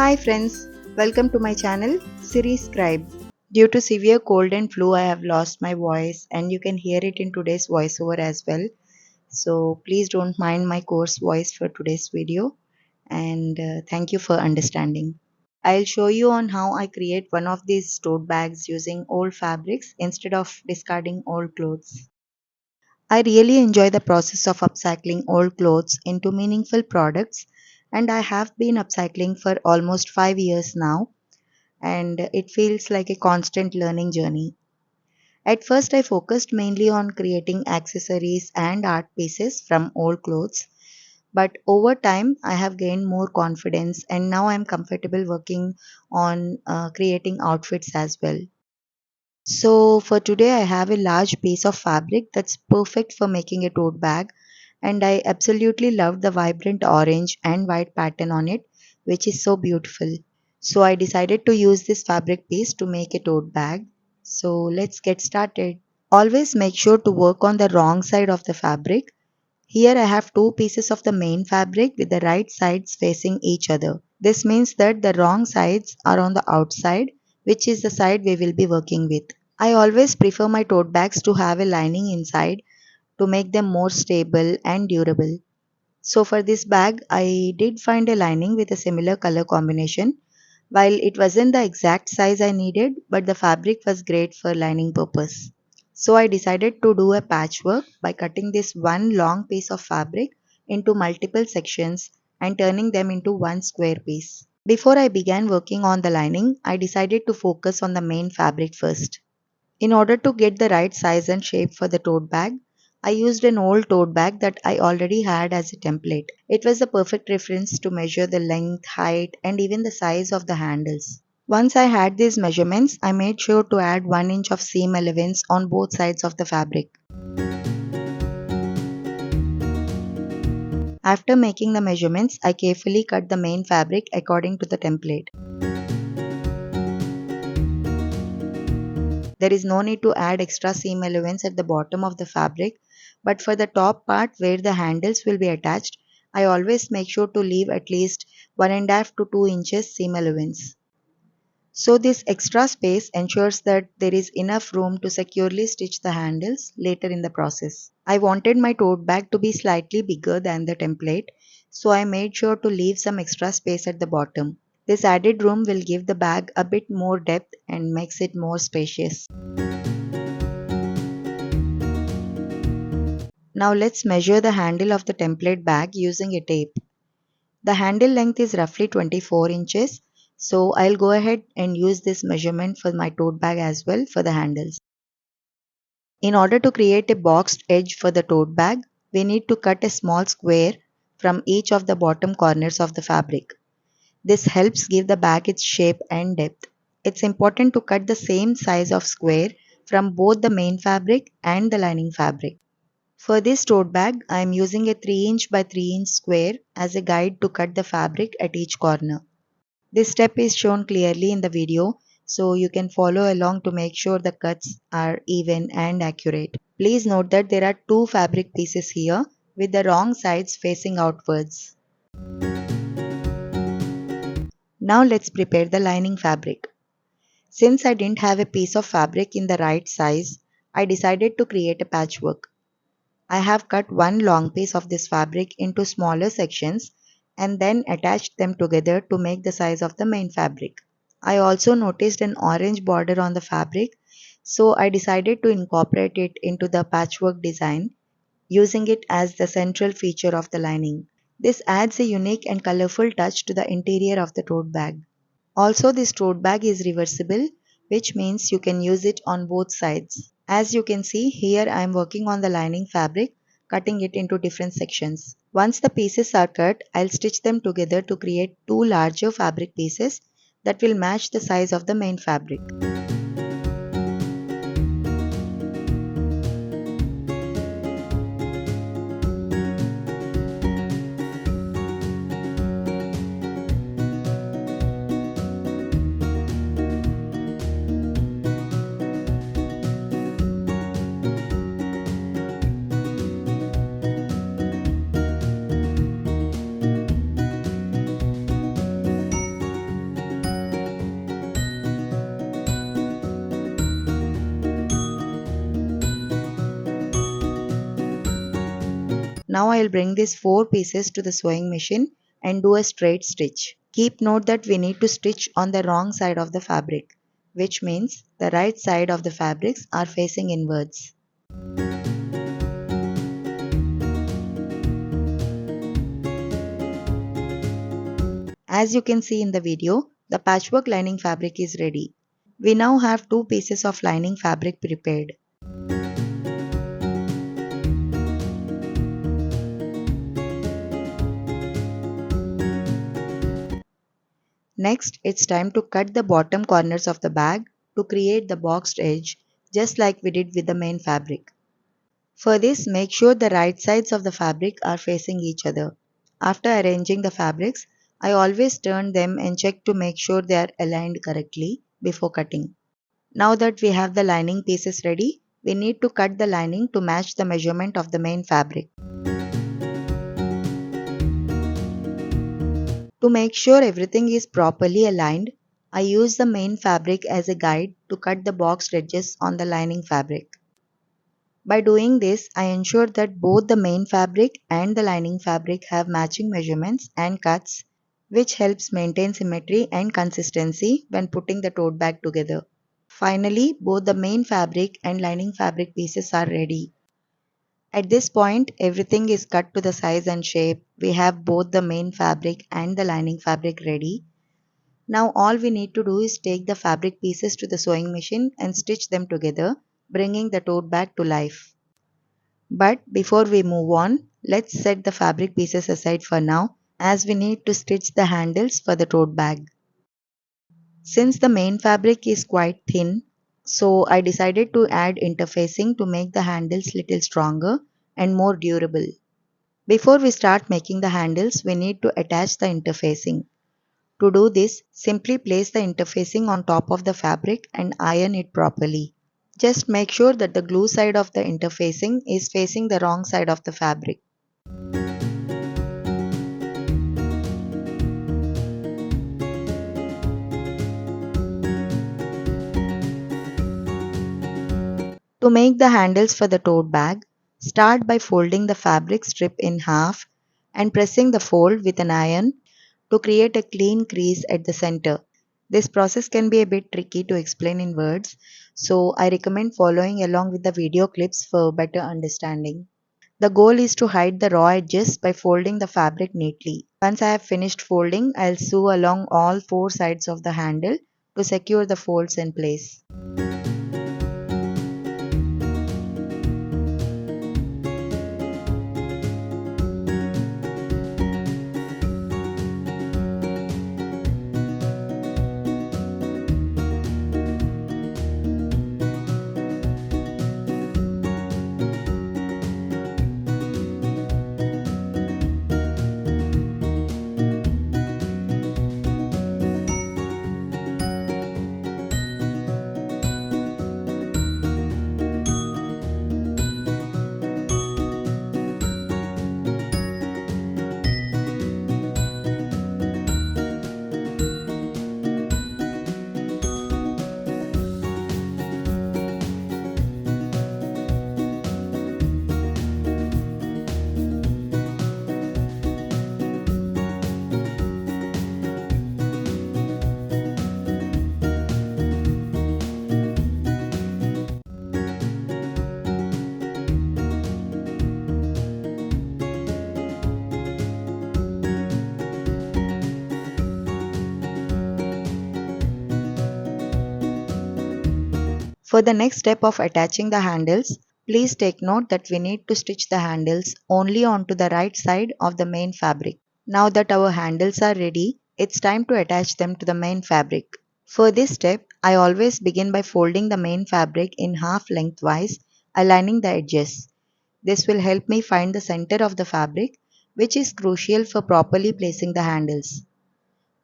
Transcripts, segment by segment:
Hi friends, welcome to my channel Series Scribe. Due to severe cold and flu, I have lost my voice and you can hear it in today's voiceover as well. So please don't mind my coarse voice for today's video and thank you for understanding. I'll show you on how I create one of these tote bags using old fabrics instead of discarding old clothes. I really enjoy the process of upcycling old clothes into meaningful products and I have been upcycling for almost 5 years now and it feels like a constant learning journey. At first, I focused mainly on creating accessories and art pieces from old clothes, but over time, I have gained more confidence and now I'm comfortable working on creating outfits as well. So, for today, I have a large piece of fabric that's perfect for making a tote bag, and I absolutely love the vibrant orange and white pattern on it, which is so beautiful. So I decided to use this fabric piece to make a tote bag. So let's get started. Always make sure to work on the wrong side of the fabric. Here I have two pieces of the main fabric with the right sides facing each other. This means that the wrong sides are on the outside, which is the side we will be working with. I always prefer my tote bags to have a lining inside to make them more stable and durable. So for this bag, I did find a lining with a similar color combination. While it wasn't the exact size I needed, but the fabric was great for lining purpose. So I decided to do a patchwork by cutting this one long piece of fabric into multiple sections and turning them into one square piece. Before I began working on the lining, I decided to focus on the main fabric first. In order to get the right size and shape for the tote bag, I used an old tote bag that I already had as a template. It was the perfect reference to measure the length, height, and even the size of the handles. Once I had these measurements, I made sure to add 1 inch of seam allowance on both sides of the fabric. After making the measurements, I carefully cut the main fabric according to the template. There is no need to add extra seam allowance at the bottom of the fabric, but for the top part where the handles will be attached, I always make sure to leave at least 1.5 to 2 inches seam allowance. So this extra space ensures that there is enough room to securely stitch the handles later in the process. I wanted my tote bag to be slightly bigger than the template, so I made sure to leave some extra space at the bottom. This added room will give the bag a bit more depth and makes it more spacious. Now let's measure the handle of the template bag using a tape. The handle length is roughly 24 inches, so I'll go ahead and use this measurement for my tote bag as well for the handles. In order to create a boxed edge for the tote bag, we need to cut a small square from each of the bottom corners of the fabric. This helps give the bag its shape and depth. It's important to cut the same size of square from both the main fabric and the lining fabric. For this tote bag, I am using a 3 inch by 3 inch square as a guide to cut the fabric at each corner. This step is shown clearly in the video, so you can follow along to make sure the cuts are even and accurate. Please note that there are two fabric pieces here with the wrong sides facing outwards. Now let's prepare the lining fabric. Since I didn't have a piece of fabric in the right size, I decided to create a patchwork. I have cut one long piece of this fabric into smaller sections and then attached them together to make the size of the main fabric. I also noticed an orange border on the fabric, so I decided to incorporate it into the patchwork design, using it as the central feature of the lining. This adds a unique and colorful touch to the interior of the tote bag. Also, this tote bag is reversible, which means you can use it on both sides. As you can see, here I am working on the lining fabric, cutting it into different sections. Once the pieces are cut, I'll stitch them together to create two larger fabric pieces that will match the size of the main fabric. Now I'll bring these 4 pieces to the sewing machine and do a straight stitch. Keep note that we need to stitch on the wrong side of the fabric, which means the right side of the fabrics are facing inwards. As you can see in the video, the patchwork lining fabric is ready. We now have 2 pieces of lining fabric prepared. Next, it's time to cut the bottom corners of the bag to create the boxed edge, just like we did with the main fabric. For this, make sure the right sides of the fabric are facing each other. After arranging the fabrics, I always turn them and check to make sure they are aligned correctly before cutting. Now that we have the lining pieces ready, we need to cut the lining to match the measurement of the main fabric. To make sure everything is properly aligned, I use the main fabric as a guide to cut the boxed edges on the lining fabric. By doing this, I ensure that both the main fabric and the lining fabric have matching measurements and cuts, which helps maintain symmetry and consistency when putting the tote bag together. Finally, both the main fabric and lining fabric pieces are ready. At this point, everything is cut to the size and shape. We have both the main fabric and the lining fabric ready. Now all we need to do is take the fabric pieces to the sewing machine and stitch them together, bringing the tote bag to life. But before we move on, let's set the fabric pieces aside for now, as we need to stitch the handles for the tote bag. Since the main fabric is quite thin, so I decided to add interfacing to make the handles little stronger and more durable. Before we start making the handles, we need to attach the interfacing. To do this, simply place the interfacing on top of the fabric and iron it properly. Just make sure that the glue side of the interfacing is facing the wrong side of the fabric. To make the handles for the tote bag, start by folding the fabric strip in half and pressing the fold with an iron to create a clean crease at the center. This process can be a bit tricky to explain in words, so I recommend following along with the video clips for better understanding. The goal is to hide the raw edges by folding the fabric neatly. Once I have finished folding, I'll sew along all 4 sides of the handle to secure the folds in place. For the next step of attaching the handles, please take note that we need to stitch the handles only onto the right side of the main fabric. Now that our handles are ready, it's time to attach them to the main fabric. For this step, I always begin by folding the main fabric in half lengthwise, aligning the edges. This will help me find the center of the fabric, which is crucial for properly placing the handles.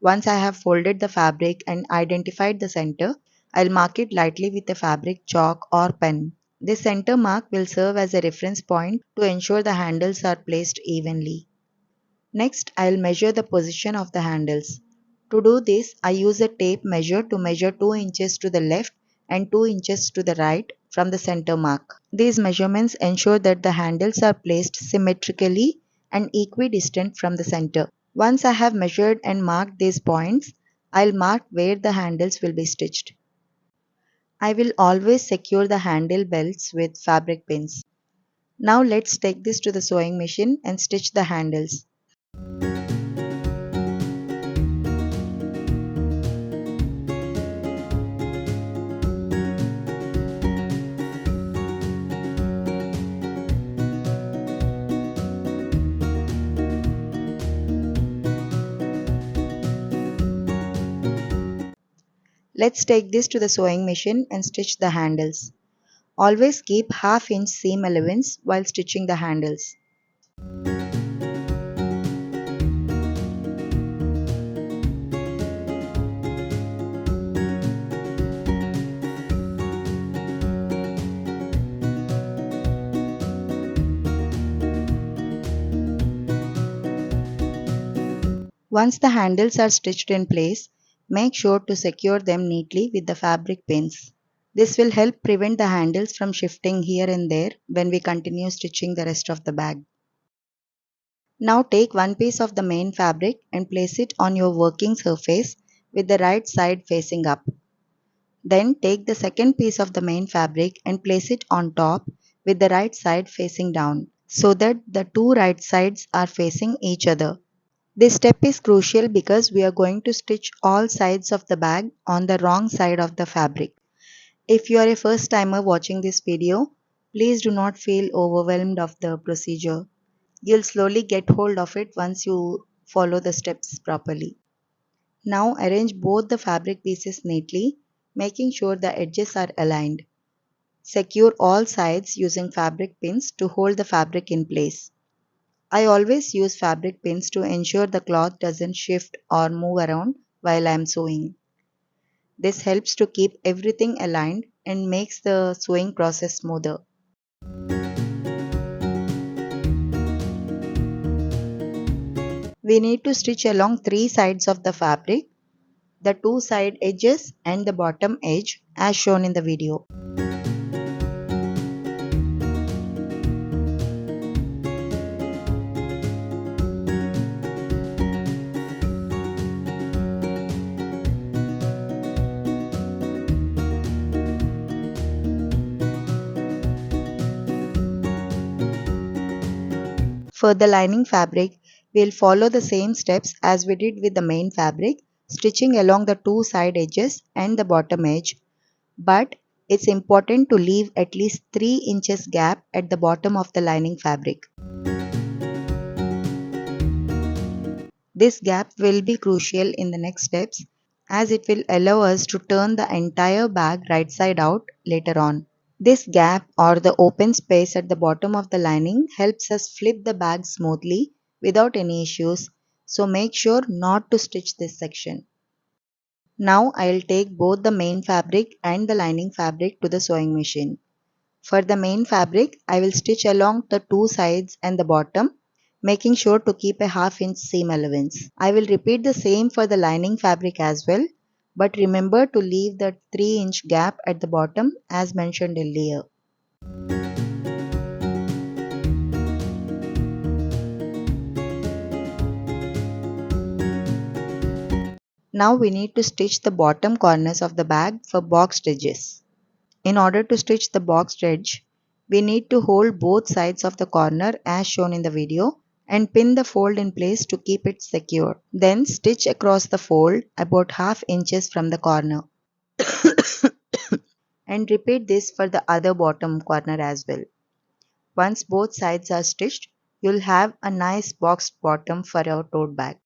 Once I have folded the fabric and identified the center, I'll mark it lightly with a fabric chalk or pen. This center mark will serve as a reference point to ensure the handles are placed evenly. Next, I'll measure the position of the handles. To do this, I use a tape measure to measure 2 inches to the left and 2 inches to the right from the center mark. These measurements ensure that the handles are placed symmetrically and equidistant from the center. Once I have measured and marked these points, I'll mark where the handles will be stitched. I will always secure the handle belts with fabric pins. Now let's take this to the sewing machine and stitch the handles. Let's take this to the sewing machine and stitch the handles. Always keep half-inch seam allowance while stitching the handles. Once the handles are stitched in place, make sure to secure them neatly with the fabric pins. This will help prevent the handles from shifting here and there when we continue stitching the rest of the bag. Now take one piece of the main fabric and place it on your working surface with the right side facing up. Then take the second piece of the main fabric and place it on top with the right side facing down so that the two right sides are facing each other. This step is crucial because we are going to stitch all sides of the bag on the wrong side of the fabric. If you are a first timer watching this video, please do not feel overwhelmed of the procedure. You'll slowly get hold of it once you follow the steps properly. Now arrange both the fabric pieces neatly, making sure the edges are aligned. Secure all sides using fabric pins to hold the fabric in place. I always use fabric pins to ensure the cloth doesn't shift or move around while I am sewing. This helps to keep everything aligned and makes the sewing process smoother. We need to stitch along three sides of the fabric, the two side edges and the bottom edge as shown in the video. For the lining fabric, we'll follow the same steps as we did with the main fabric, stitching along the two side edges and the bottom edge. But it's important to leave at least 3 inches gap at the bottom of the lining fabric. This gap will be crucial in the next steps as it will allow us to turn the entire bag right side out later on. This gap or the open space at the bottom of the lining helps us flip the bag smoothly without any issues, so make sure not to stitch this section. Now I'll take both the main fabric and the lining fabric to the sewing machine. For the main fabric, I will stitch along the two sides and the bottom, making sure to keep a half-inch seam allowance. I will repeat the same for the lining fabric as well, but remember to leave the 3-inch gap at the bottom as mentioned earlier. Now we need to stitch the bottom corners of the bag for boxed edges. In order to stitch the boxed edge, we need to hold both sides of the corner as shown in the video and pin the fold in place to keep it secure. Then stitch across the fold about half inches from the corner. And repeat this for the other bottom corner as well. Once both sides are stitched, you'll have a nice boxed bottom for your tote bag.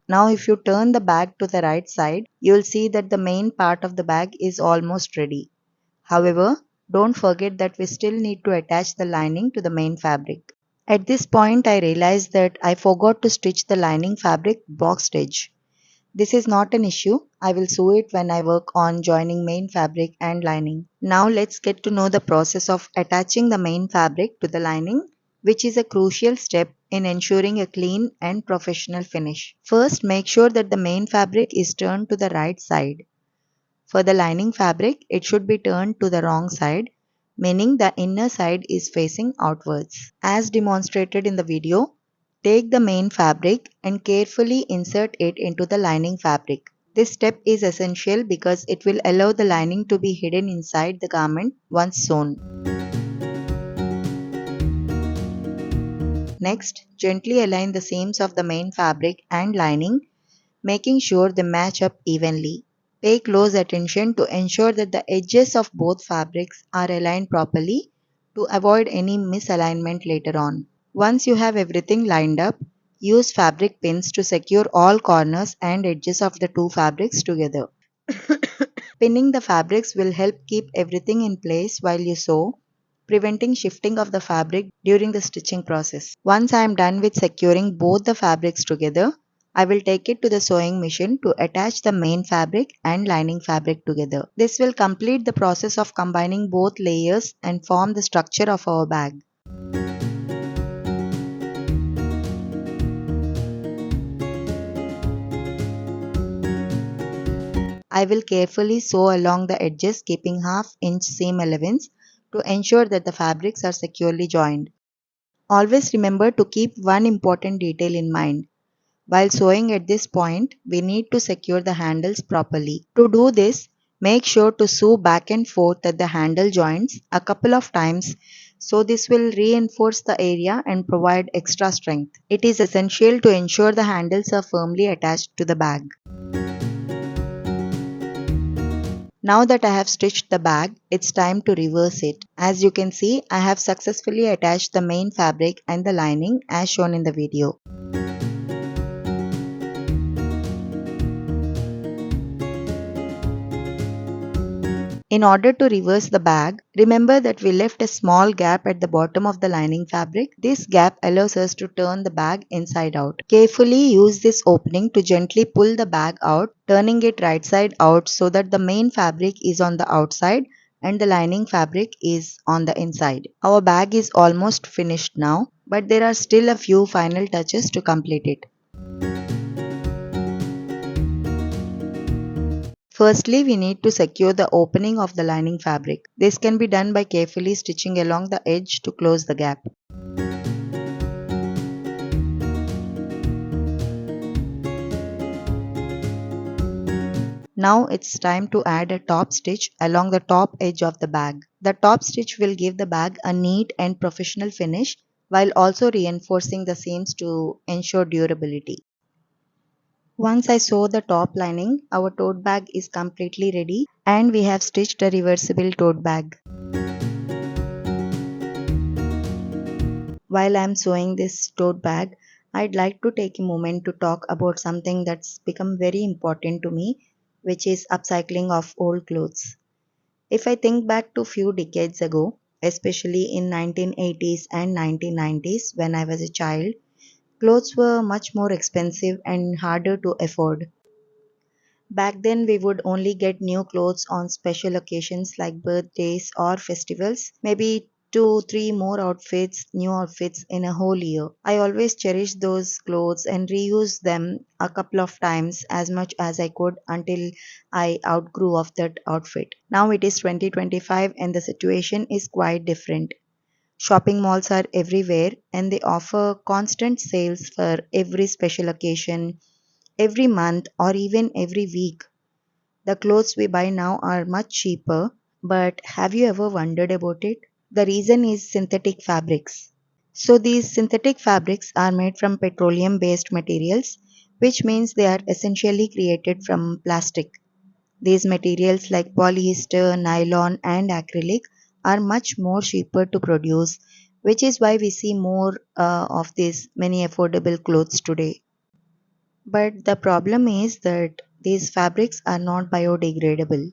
Now if you turn the bag to the right side, you'll see that the main part of the bag is almost ready. However, don't forget that we still need to attach the lining to the main fabric. At this point, I realized that I forgot to stitch the lining fabric boxed edge. This is not an issue. I will sew it when I work on joining main fabric and lining. Now let's get to know the process of attaching the main fabric to the lining, which is a crucial step in ensuring a clean and professional finish. First, make sure that the main fabric is turned to the right side. For the lining fabric, it should be turned to the wrong side, meaning the inner side is facing outwards. As demonstrated in the video, take the main fabric and carefully insert it into the lining fabric. This step is essential because it will allow the lining to be hidden inside the garment once sewn. Next, gently align the seams of the main fabric and lining, making sure they match up evenly. Pay close attention to ensure that the edges of both fabrics are aligned properly to avoid any misalignment later on. Once you have everything lined up, use fabric pins to secure all corners and edges of the two fabrics together. Pinning the fabrics will help keep everything in place while you sew, preventing shifting of the fabric during the stitching process. Once I am done with securing both the fabrics together, I will take it to the sewing machine to attach the main fabric and lining fabric together. This will complete the process of combining both layers and form the structure of our bag. I will carefully sew along the edges, keeping half-inch seam allowance to ensure that the fabrics are securely joined. Always remember to keep one important detail in mind. While sewing at this point, we need to secure the handles properly. To do this, make sure to sew back and forth at the handle joints a couple of times, so this will reinforce the area and provide extra strength. It is essential to ensure the handles are firmly attached to the bag. Now that I have stitched the bag, it's time to reverse it. As you can see, I have successfully attached the main fabric and the lining as shown in the video. In order to reverse the bag, remember that we left a small gap at the bottom of the lining fabric. This gap allows us to turn the bag inside out. Carefully use this opening to gently pull the bag out, turning it right side out so that the main fabric is on the outside and the lining fabric is on the inside. Our bag is almost finished now, but there are still a few final touches to complete it. Firstly, we need to secure the opening of the lining fabric. This can be done by carefully stitching along the edge to close the gap. Now it's time to add a top stitch along the top edge of the bag. The top stitch will give the bag a neat and professional finish while also reinforcing the seams to ensure durability. Once I sew the top lining, our tote bag is completely ready and we have stitched a reversible tote bag. While I am sewing this tote bag, I'd like to take a moment to talk about something that's become very important to me, which is upcycling of old clothes. If I think back to few decades ago, especially in 1980s and 1990s when I was a child, clothes were much more expensive and harder to afford. Back then, we would only get new clothes on special occasions like birthdays or festivals, maybe two, three more new outfits in a whole year. I always cherished those clothes and reused them a couple of times as much as I could until I outgrew of that outfit. Now it is 2025 and the situation is quite different. Shopping malls are everywhere and they offer constant sales for every special occasion, every month, or even every week. The clothes we buy now are much cheaper, but have you ever wondered about it? The reason is synthetic fabrics. So, these synthetic fabrics are made from petroleum based materials, which means they are essentially created from plastic. These materials like polyester, nylon, and acrylic are much more cheaper to produce, which is why we see more of these many affordable clothes today. But the problem is that these fabrics are not biodegradable.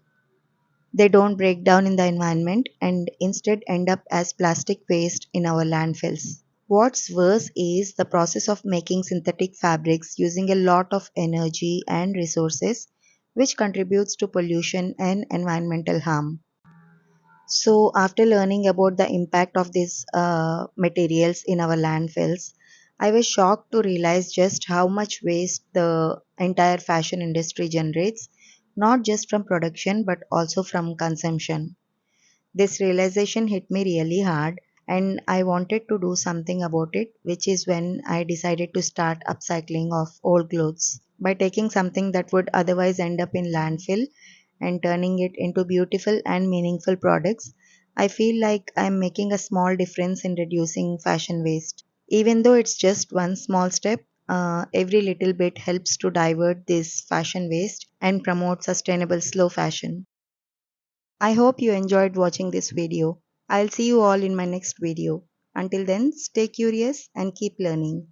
They don't break down in the environment and instead end up as plastic waste in our landfills. What's worse is the process of making synthetic fabrics using a lot of energy and resources, which contributes to pollution and environmental harm. So, after learning about the impact of these materials in our landfills, I was shocked to realize just how much waste the entire fashion industry generates, not just from production but also from consumption. This realization hit me really hard, and I wanted to do something about it, which is when I decided to start upcycling of old clothes by taking something that would otherwise end up in landfill and turning it into beautiful and meaningful products. I feel like I'm making a small difference in reducing fashion waste. Even though it's just one small step, every little bit helps to divert this fashion waste and promote sustainable slow fashion. I hope you enjoyed watching this video. I'll see you all in my next video. Until then, stay curious and keep learning.